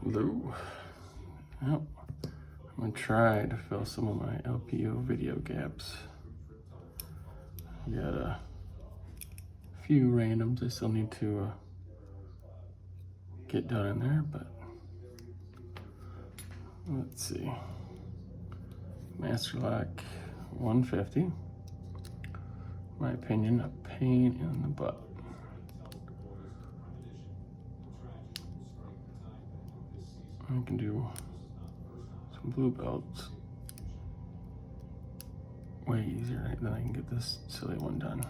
Hello. Yep. I'm gonna try to fill some of my LPO video gaps. I got a few randoms I still need to get done in there, but let's see. Master Lock 150. My opinion, a pain in the butt. I can do some blue belts way easier than I can get this silly one done.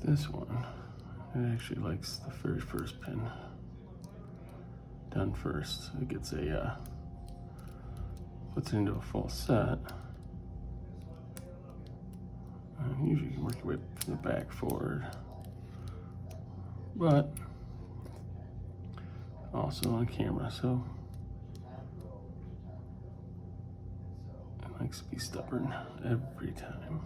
This one, it actually likes the very first pin done first. It gets a, puts it into a full set. Usually you can work your way from the back forward, but also on camera, so it likes to be stubborn every time.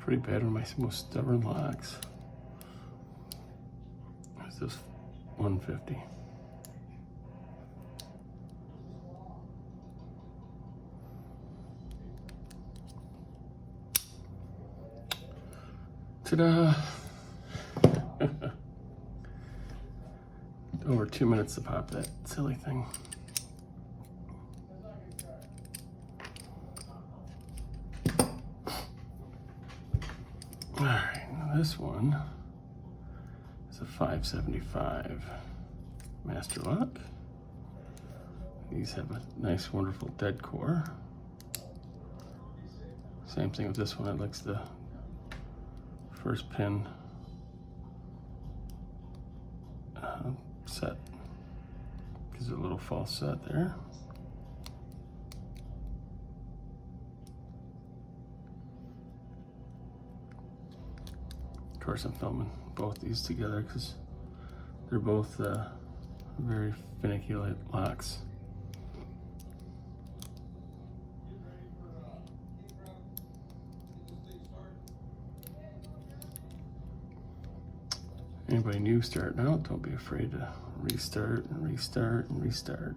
Pretty bad on my most stubborn locks. There's this 150. Ta-da! Over 2 minutes to pop that silly thing. All right, now this one is a 575 Master Lock. These have a nice, wonderful dead core. Same thing with this one. It likes the first pin set. Gives it a little false set there. Of course, I'm filming both these together because they're both very finicky locks. Anybody new starting out, don't be afraid to restart and restart and restart.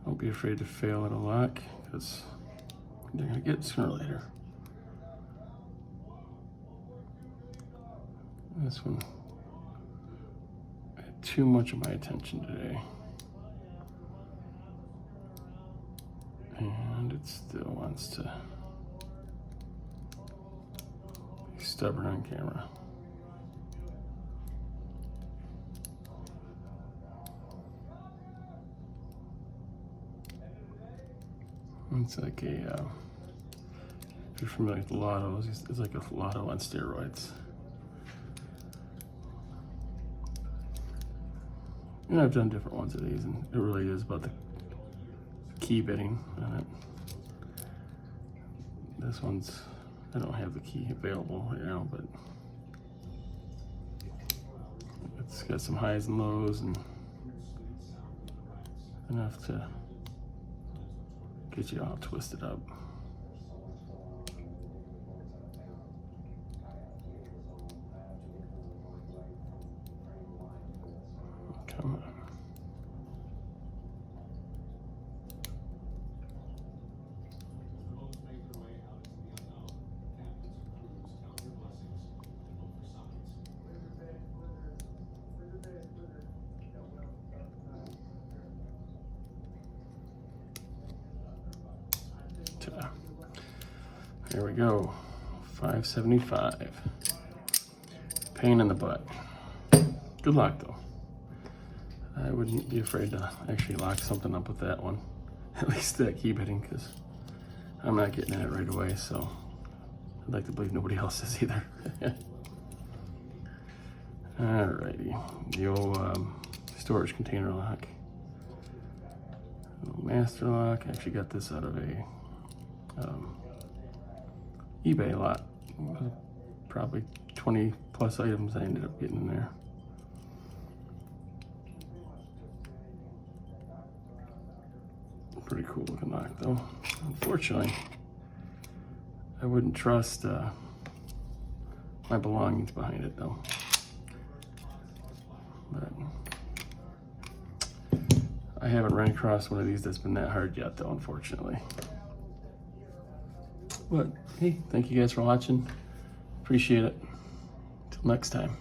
Don't be afraid to fail at a lock because you're gonna get it sooner or later. This one had too much of my attention today. And it still wants to be stubborn on camera. It's like a, if you're familiar with lottos, it's like a lotto on steroids. And I've done different ones of these, and it really is about the key bitting on it. This one's, I don't have the key available right now, but it's got some highs and lows and enough to get you all twisted up. Come on. There we go, 575. Pain in the butt. Good luck though. I wouldn't be afraid to actually lock something up with that one. At least that key bitting, because I'm not getting in it right away, so I'd like to believe nobody else is either. Alrighty, the old storage container lock. Master lock. I actually got this out of a eBay lot. Probably 20 plus items I ended up getting in there. Pretty cool looking lock though. Unfortunately, I wouldn't trust my belongings behind it though. But I haven't ran across one of these that's been that hard yet though, unfortunately. But hey, thank you guys for watching. Appreciate it. Till next time.